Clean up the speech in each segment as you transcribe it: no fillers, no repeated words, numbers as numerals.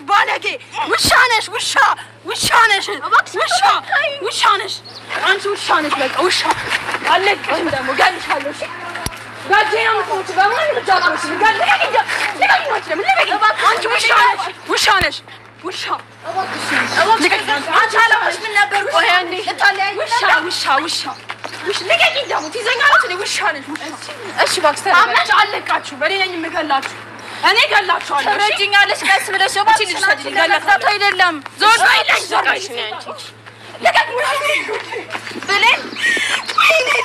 بالغ وشانش وشانش وشانش أنت وشانش بقى وشا قال لك إيش مدامو قال لك هالوش قال جينا نقول تبغى ما نتجاوز قال لك أنت وشانش وشا أنت على وش من نبر وهاني وشا وش لقى قدامه تيزنقالات لي وشانش ايش باكستر أمش علقاتشو بليني مقلاتشو أنا قلاتشو على ترجعني على سكاس بلا شو بتشيل تشتري قلات لا طيل اللام زور لقى بلين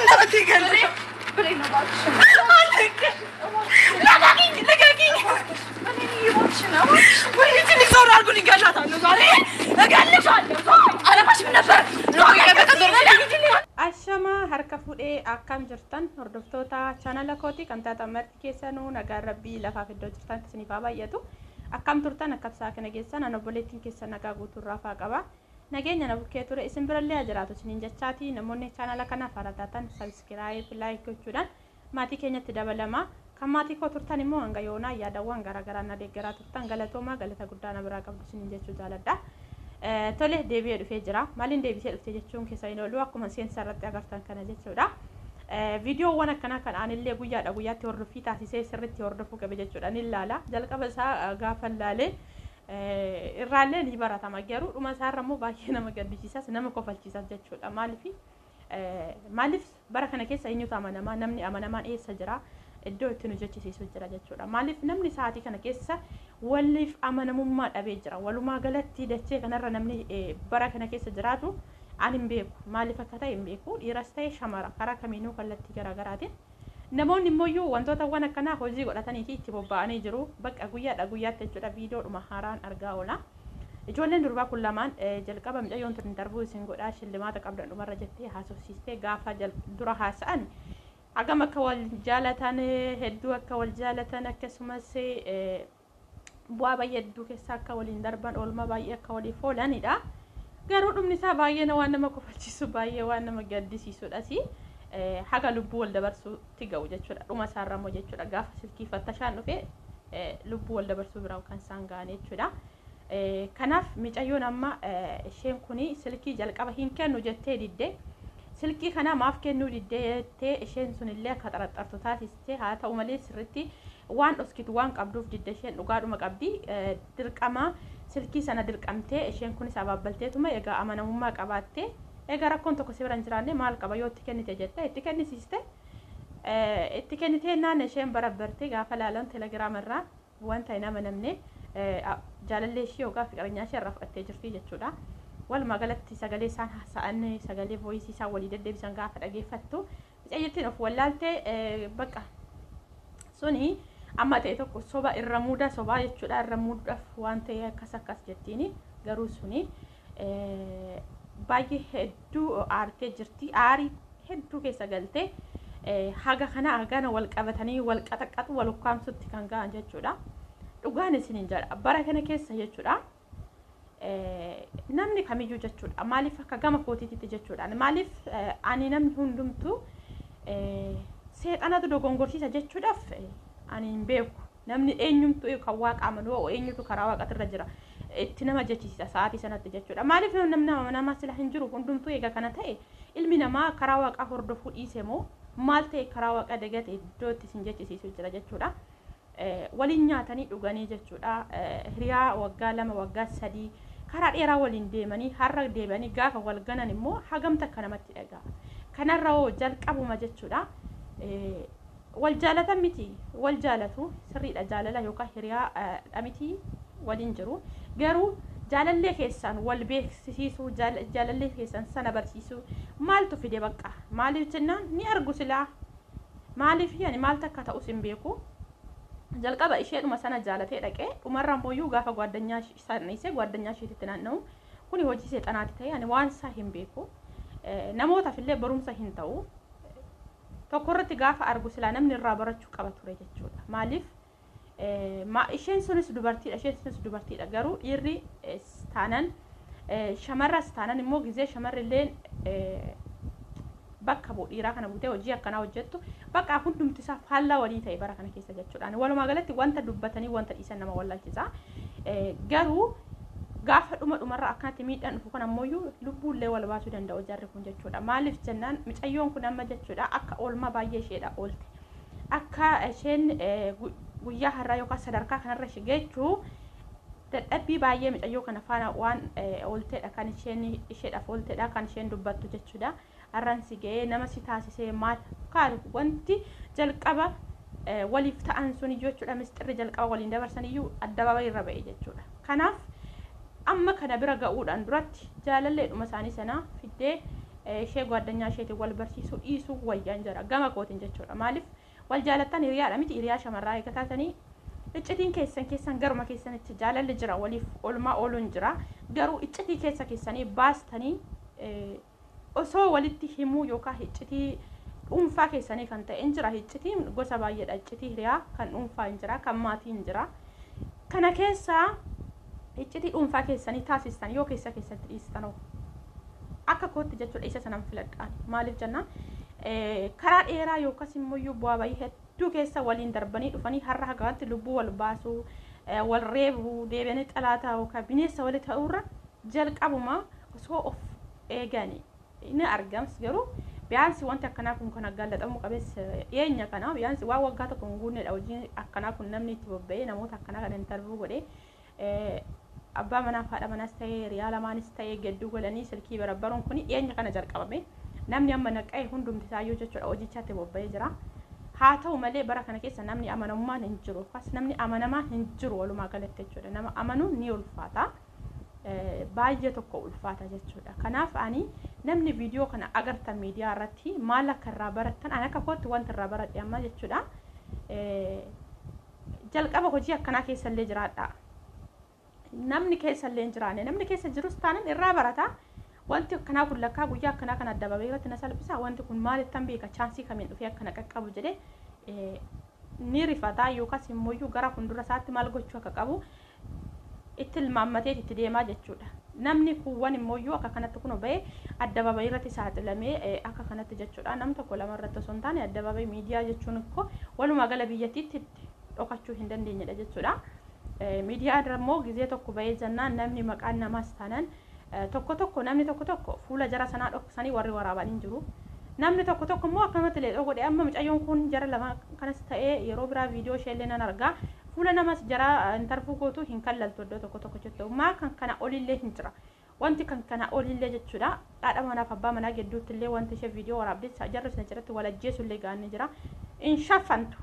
لا تقلي بلين لقاكي بلين زور أرجوني قلات عنه زاري قلش عنه أنا مش من نفر Ashama harka fuudhee akkam jirtan hordoftoota chaanala kooti kan taatan marti keessanuu nagaan rabbii lafaaf iddoo jirtan isiniif haa baay'atu akkam turtan akka tasaa kana geessan an obboleettiin keessan nagaa guutuurraa faa qaba nageenya na bukkee ture isin birallee jiraatu isiniin jechaati namoonni chaanala kanaaf haratatan subscribe like gochuudhaan maatii keenyatti dabalama kan maatii koo turtan immoo hanga yoonaa yaadawwan garaagaraa na deeggaraa turtan galatoomaa galata guddaa na biraa qabdu isiniin jechuu jaaladha. Tole deebi'ee dhufee jira. Maaliin deebisee dhufte jechuun keessa inni oolu akkuma seensa irratti agartan kana jechuudha. Viidiyoowwan akkanaa kan aanillee guyyaatti hordofii taasisee sirriitti hordofuu qabe jechuudha. Ni ilaala. Jalqaba isaa gaafa ilaalee irraallee ni baratama garuu dhuma isaarra immoo baay'ee nama gaddisiisas nama kofalchiisas jechuudha. Maaliif bara kana keessa eenyutu amanamaa namni amanamaan eessa jira? Iddoo itti nu jechisiisu jira jechuudha. Maaliif namni sa'aatii kana keessa waliif amanamummaa dhabee jira. Walumaa galatti dachee kanarra namni bara kana keessa jiraatu ani hin beeku. Maaliif akka ta'e hin beeku. Dhiiras ta'e shamara karaa kamiinuu kallattii garaagaraatiin. Namoonni immoo wantootawwan akkanaa hojii godhatanii fi itti bobba'anii jiru. Bakka guyyaatti jechuudha viidiyoodhuma haaraan argaa oola. Ijoolleen durbaa kun lamaan jalqaba mucayyoon turni darbuu isin godhaa shillimaata qabdan dhumarra jettee haasofsiistee gaafa dura haasa'an agam akka wal jaalatan hedduu akka wal jaalatan akkasumas bu'aa baay'ee hedduu keessa akka waliin darban oolmaa baay'ee akka waliif oolanidha. Garuu dhumni isaa baay'ee waan nama kofalchiisu baay'ee waan nama gaddisiisudha. Haga lubbuu wal dabarsuutti ga'u jechuudha. Dhuma isaarra immoo jechuudha gaafa silkii fattashaan dhufee lubbuu wal dabarsuu biraa kan isaan ga'an jechuudha. Kanaaf mucayyoon amma isheen kuni silkii jalqaba hin kennu jettee diddee silkii kana maaf kennuu diddee isheen sunillee akka xaraxartu taasiste haa ta'u malee sirriitti waan dhoskitu waan qabduuf didde isheen dhugaadhuma qabdi dirqama silkii sana dirqamtee isheen kunis abaabbalteetuma egaa amanamummaa qabaattee egaa rakkoon tokko si bira hin jiraanne maal qaba yoo itti kennite jette itti kennisiiste itti kennitee naan isheen barabbartee gaafa laalan telegiraamarraa wanta hin amanamne jaalallee ishee yookaan fiqireenyaa ishee irraa fudhattee jirti jechuudha. Walumaa galatti sagalee isaan haasa'an sagalee voiisii isaan walii deddeebisan gaafa dhageeffattu mucayyittiin of wallaaltee bakka suni amma ta'e tokko soba irra muuda sobaa jechuudha. Irra muuduudhaaf waan ta'e akkas jettiini garuu suni baay'ee hedduu aartee jirti. Aarii hedduu keessa galtee haga kana hagana wal qabatanii wal qaxaqatu wal ukkaamsutti kan ga'an jechuudha. Dhugaan isiniin jedha bara kana keessa jechuudha. Namni kamiyyuu jechuudha. Maaliif akka gama kootiitti jechuudha. Maaliif ani namni hundumtuu seexanatu dogongorsiisa jechuudhaaf ani hin beeku. Namni eenyumtuu kan waaqa amanu eenyutu karaa waaqatirra jira. Itti nama jechisiisa sa'aatii sanatti jechuudha. Maaliif namni nama sila hin jiru hundumtuu eega kana ta'e ilmi namaa karaa waaqaa hordofuu dhiise moo maal ta'e karaa waaqaa dagate iddoo itti sin jechisiisu jira jechuudha. Waliin nyaatanii dhuganii jechuudha. Hiriyaa waggaa 2 waggaa 3 karaa dheeraa waliin deemanii har'a deemanii gaafa wal ganan immoo hagamta akka namatti dhagaa. Kanarra jalqabuma jechuudha. Wal jaalatan miti wal jaalatu sirriidha jaalala yookaan hiriyaa dhamiti waliin jiru. Garuu jaalallee keessan wal beeksisiisuu jaalallee keessan sana barsiisuu maaltu fide bakka maaliif jennaan ni argu silaa maaliif yani maal takka ta'us hin beeku. Jalqaba isheedhuma sana jaalatee dhaqee dhumarra immoo gaafa gwaaddanyaa isee gwaaddanyaa isheetitti naanna'u kuni hojii seexanaati ta'e ani waan isaa hin beeku. Namootaaf illee barumsa hin ta'u. Tokkorratti gaafa argu silaa namni irraa barachuu qaba ture jechuudha. Maaliif isheen sunis dubartiidha garuu dhiirri taanan shamarras taanan immoo gizee shamarrilleen bakka dhiiraa kana buutee hojii akkanaa hojjettu bakka hundumti isaa faallaa walii ta'e bara kana keessa jechuudha. Walumaa galatti wanta dubbatanii wanta dhiisan nama wallaalchisa. Garuu gaafa dhumarra akkanatti miidhaan dhufu kan ammoo lubbuullee wal baasuu danda'u jarri kun jechuudha. Maaliif jennaan mucayyoon kun amma jechuudha akka oolmaa baay'ee isheedha oolte. Akka isheen guyyaa har'aa yookaan sadarkaa kanarra ishee geechuu dadhabbii baay'ee mucayyoo kana faana waan oolteedha kan isheen isheedhaaf oolteedha kan isheen dubbattu jechuudha. Har'aan si ga'ee nama si taasisee maal kaal wanti jalqaba waliif ta'an sun jechuudha mistirri jalqaba waliin dabarsaniyyuu addabaabayii irra ba'e jechuudha. Kanaaf amma kana bira ga'uudhaan duratti jaalalleedhuma isaanii sana fiddee ishee gwaddinyaa isheetiin wal barsiisuu dhiisuu wayyaan jira gama kootiin jechuudha. Maaliif wal jaalattan hiriyaadha miti hiriyaa shamarraa eeggatanii iccitiin keessan garuma keessanitti jaalalli jira waliif olmaa ooluun jira garuu iccitii keessanii baastanii osoo walitti himuu yookaan iccitii dhuunfaa keessanii kan ta'e jira iccitiin gosa baay'eedha iccitii hiriyaa kan dhuunfaa jira kan maatiin jira kana keessaa iccitii dhuunfaa keessanii taasistan yoo keessatti dhiistan akka kootti jechuudha isa sanan filadhaan maaliif jennaan karaa dheeraa yookaan immoo bu'aa bayii hedduu keessa waliin darbanii dhufanii har'a hagaatti lubbuu wal baasuu wal reebuu deebi'anii xalaataa yookaan bineensa wali ta'uurra jalqabuma osoo of eeganii inni argams garuu biyaansi wanti akkanaa kun kan gallaxamu qabeessa dhiyeenya kana biyaansi waan waggaa tokko guunneedha hojii akkanaa kun namni itti bobba'ee namoota akkanaa kan intarvuu godhee abbaa manaa fi haadha manaas ta'ee riyaa lamaanis ta'ee gidduu godhanii silkii barabbaruun kun dhiyeenya kana jalqabame namni amma naqee hundumti isaayyuu jechuudha hojichaatti bobba'ee jira. Haa ta'u malee bara kana keessa namni amanamummaan hin jiru akkasumas namni amanamaan hin jiru walumaa galatti jechuudha. Nama amanuun ni ulfaata baay'ee tokko ulfaata jechuudha. Kanaaf ani namni viidiyoo kana agartan miidiyaa irratti maal akka irraa barattan ani akka kootti wanta irraa baradhe amma jechuudha. Jalqaba hojii akkanaa keessallee jiraadha. Namni keessallee hin jiraanne namni keessa jirus taanan irraa barata. Wanti akkanaa kun lakkaa guyyaa akkanaa kan adda babee irratti na salphisa wanti kun maalittan beeka chaansii kamiin dhufee akkana qaqqabu jedhee ni rifataa yookaas immoo gara fuuldura isaatti maal gochuu akka qabu itti ilmaammatee itti deemaa jechuudha. Namni kuuwwan immoo akka kanatti kun ba'ee adda babee irratti saaxilamee akka kanatti jechuudha. Nam tokko lama irratti osoo hin taane adda babee miidiyaa jechuun immoo walumaa gala biyyattiitti dhokachuu hin dandeenyedha jechuudha. Miidiyaa immoo gizee tokko ba'ee jennaan namni maqaan namaas taanaan tokko namni tokko fuula jara sanaa dhoksanii warri waraabanii jiru. Namni tokko immoo akkamatti leedhoo godhe amma mucayyoon kun jara lama kanas ta'ee yeroo biraa viidiyoo isheellee nan argaa fuula namas jara intarvuu gootu hin kallaltu iddoo tokko jettu maa kan kana olillee hin jira. Wanti kan kana olillee jechuudha. Haadha manaaf abbaa manaa gidduutti illee wanti ishee viidiyoo waraabdee jarri sana jiratti wal ajjeessu illee gaanni jira. In shaffantu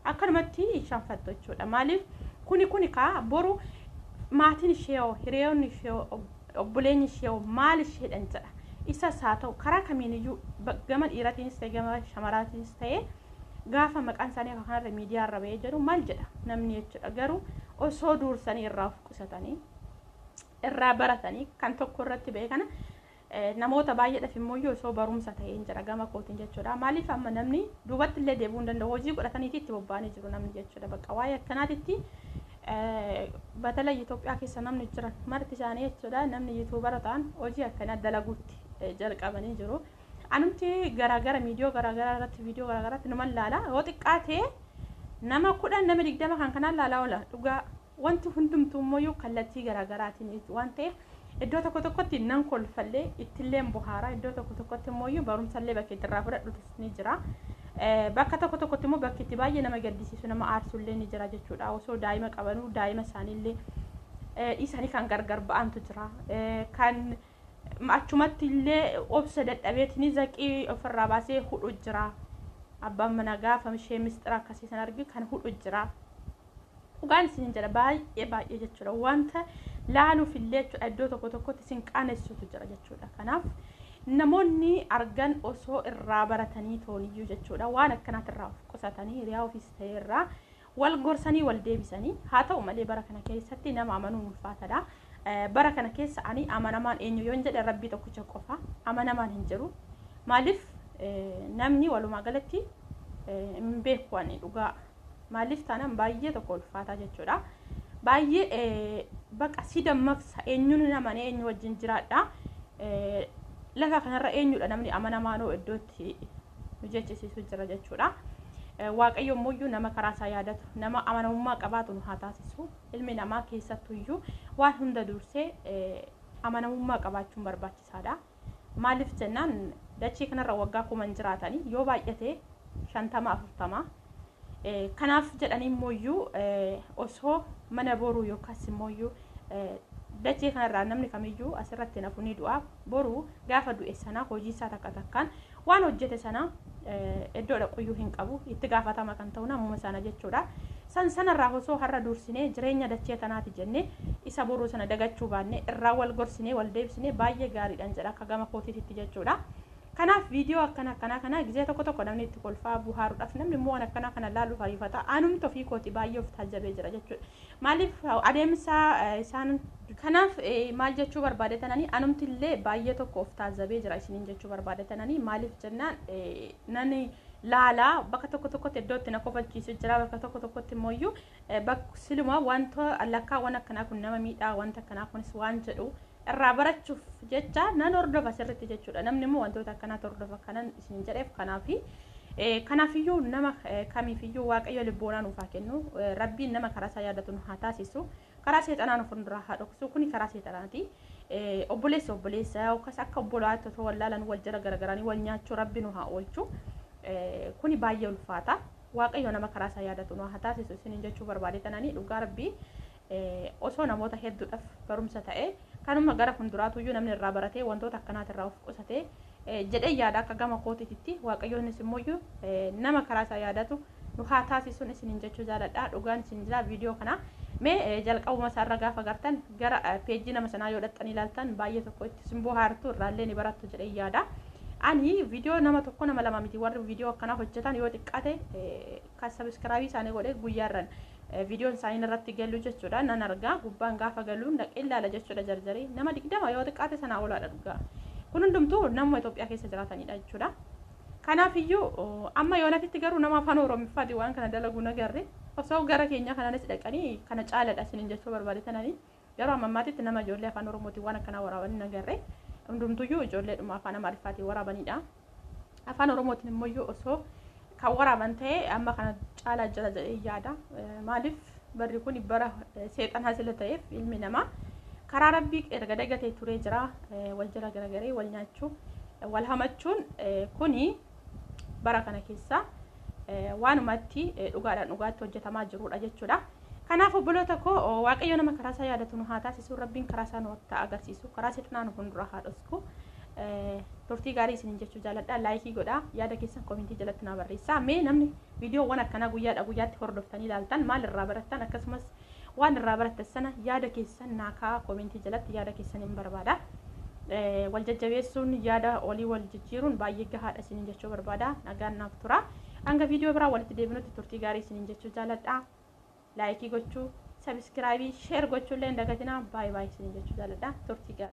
akkanumatti hin shaffantu jechuudha. Maaliif kuni kaa boru maatiin ishee hiriyoonni ishee obboleenyi ishee maal isheedhan jedha. Isa isaa ta'u karaa kamiiniyyuu gama dhiiratiinis ta'e gama shamaraatiinis ta'e gaafa maqaan isaanii akka kanarra miidiyaa irra ba'ee jedhu maal jedha namni jechuudha. Garuu osoo duursanii irraa of qusatanii irraa baratanii kan tokko irratti ba'e kana namoota baay'eedhaaf immoo osoo barumsa ta'ee hin jira gama kootiin jechuudha. Maaliif amma namni duubatti illee deebi'uu hin danda'u hojii godhataniitii itti bobba'anii jiru namni jechuudha. Bakka waa'ee akkanaatitti በተለይ ኢትዮጵያ keessa namni jiran marti isaanii jechuudha namni yuutuubara ta'an hojii akkana dalaguutti jalqabanii jiru. Anumti garaagara viidiyoo garaagaraatti numa laala yoo xiqqaate nama 10 nama 20 kan kanaan laala oola dhugaa wanti hundumtuu immoo kallattii garaagaraatiin waan ta'eef iddoo tokkotti nan kolfallee ittillee bohaara iddoo tokkotti immoo barumsallee bakka itti irraa fudhadhutus ni jira. Bakka tokkotti immoo bakki itti baay'ee nama gaddisiisu nama aarsullee ni jira jechuudha. Osoo daa'ima qabanuu daa'ima isaaniillee isaanii kan gargar ba'antu jira. Kan achumatti illee obsa dadhabeetini zaqii ofirraa baasee hudhu jira. Abbaan manaa gaafa ishee mistira akkasii san argi kan hudhu jira. Dhugaan isin jira baay'ee jechuudha. Wanta laaluuf illee iddoo tokkotti isin qaanessutu jira jechuudha. Kanaaf namoonni argan osoo irraa baratanii tooniyyuu jechuudha waan akkanaatti irraa of qusatanii hiriyaa ofiis ta'e irraa wal gorsanii wal deebisanii haa ta'u malee bara kana keessatti nama amanuun ulfaatadha. Bara kana keessa ani amanamaan eenyu yoon jedhe rabbii tokkicha qofa amanamaan hin jiru. Maaliif namni walumaa galatti hin beeku ani dhugaa maaliif taanaan baay'ee tokko ulfaataa jechuudha. Baay'ee baqa si dammaqsa eenyuun nama eenyu wajjin jiraadha. lafa kanarra eenyudha namni amanamaanoo iddootti nu jechisiisu jira jechuudha. Waaqayyo immoo nama karaa isaa yaadatu nama amanamummaa qabaatu nu haa taasisu. Ilmi namaa keessattuyyuu waan hunda dursee amanamummaa qabaachuun barbaachisaadha. Maaliif jennaan dachee kanarra waggaa kuman jiraatanii yoo baay'ate 50-40 kanaaf jedhanii immoo osoo mana boruu yookaas immoo dachee kanarraa namni kamiyyuu asirratti nafu ni du'a. Boruu gaafa du'e sana hojii isaa takka takkaan waan hojjete sana iddoo dhaquyyuu hin qabu itti gaafatama kan ta'u namuma sana jechuudha. Sanarraa osoo har'a dursinee jireenya dachee tanaati jennee isa boruu sana dagachuu baannee irraa wal gorsinee wal deebisnee baay'ee gaariidhaan jedha akka gama kootiitti jechuudha. Kanaaf viidiyoo akkana gizee tokko namni itti kolfaa buhaaruudhaaf namni immoo akkana kana laaluuf ariifata. Anumti ofii kooti baay'ee of taajabee jira jechuudha. Maaliif adeemsa isaan kanaaf maal jechuu barbaadetananii anumti illee baay'ee tokko of taajabee jira isiniin jechuu barbaadetananii maaliif jennaan nani laalaa bakka tokkotti iddootti na kofalchiisu jira bakka tokkotti immoo bakka siluma wanta lakkaawwan akkanaa kun nama miidhaa wanta akkanaa kunis waan jedhu irraa barachuuf jecha nan hordofa sirriitti jechuudha. Namni immoo wantoota akkanaa hordofa kanan isin jedheef kanaafiyyuu nama kamiifiyyuu waaqayyo libboonaa nuuf haa kennu. Rabbiin nama karaa isaa yaadatu nu haa taasisu. Karaa seexanaa nu fuulduraa haa dhoksu. Kuni karaa seexanaati. Obboleessa yookaas akka obbolaatti otoo wallaalan wal jala garagaranii wal nyaachuu rabbi nu haa oolchu. Kuni baay'ee ulfaata. Waaqayyo nama karaa isaa yaadatu nu haa taasisu isin jechuu barbaadetananii dhugaa rabbii osoo namoota hedduudhaaf barumsa ta'e kanuma gara fuulduraatuyyuu namni irraa baratee wantoota akkanaatirraa of qusatee jedhee yaada akka gama kootiitti waaqayyoonnis immoo nama karaa isaa yaadatu nu haa taasisuun isin jechuu jaaladha. Dhugaan isin jira viidiyoo kana mee jalqabuma isaarra gaafa gartan gara peejii nama sanaa yoo dhaxxanii ilaaltan baay'ee tokko itti simboo haartuu irraallee ni barattu jedhee yaada. Ani viidiyoo nama tokko nama lama miti warri viidiyoo akkanaa hojjetan yoo xiqqaate kan sabiskiraabii isaanii godhee guyyaarran viidiyoon isaanii irratti galuu jechuudha. Nan argaa gubbaan gaafa galuun dhaqee ilaala jechuudha jarjarii nama 20 yoo xiqqaate sanaa olaadha dhugaa. Kun hundumtuu nama Itoophiyaa keessa jiraatanidha jechuudha. Kanaafiyyuu amma yoo natitti garuu nama afaan Oromiffaati waan kana dalagu nagarre osoo gara keenya kanaanis dhaqanii kana caaladha isiniin jechuu barbaadetananii yeroo ammaatitti nama ijoollee afaan Oromootiin waan akkanaa waraabanii nagarre hundumtuyyuu ijoolleedhuma afaan Amaariffaatiin waraabanidha. Afaan Oromootiin immoo osoo kan waraaban ta'e amma kana caalaa jira jedhee yaada. Maaliif barri kun bara seexanaa sila ta'eef ilmi namaa karaa rabbii erga dagatee turee jira. Wal jala garagaree wal nyaachuu wal hamachuun kuni bara kana keessa waanumatti dhugaatti hojjetamaa jirudha jechuudha. Kanaaf obboloota koo waaqayyo nama karaa isaa yaadatu nu haa taasisu. Rabbiin karaa isaa nu agarsiisu. Karaa seexanaa nu fuuldura haa dhosku. Turtii gaarii isin jechuu jaaladha. Laayikii godhaa. Yaada keessan komentii jalatti naa barreessaa. Mee namni viidiyoowwan akkanaa guyyaatti hordoftanii ilaaltan maal irraa barattan akkasumas waan irraa barattan sana yaada keessan naa kaa'aa komentii jalatti yaada keessan hin barbaada. Wal jajjabeessuun yaada olii wal jijjiiruun baay'ee gahaadha isin jechuu barbaada. Nagaan naaf tura. Hanga viidiyoo biraa walitti deebinutti turtii gaarii isin jechuu jaaladha. Laayikii gochuu, sabiskiraabii, sheer gochuullee hin dagatinaa. Baay'ee isin jechuu jaaladha. Turtii gaarii.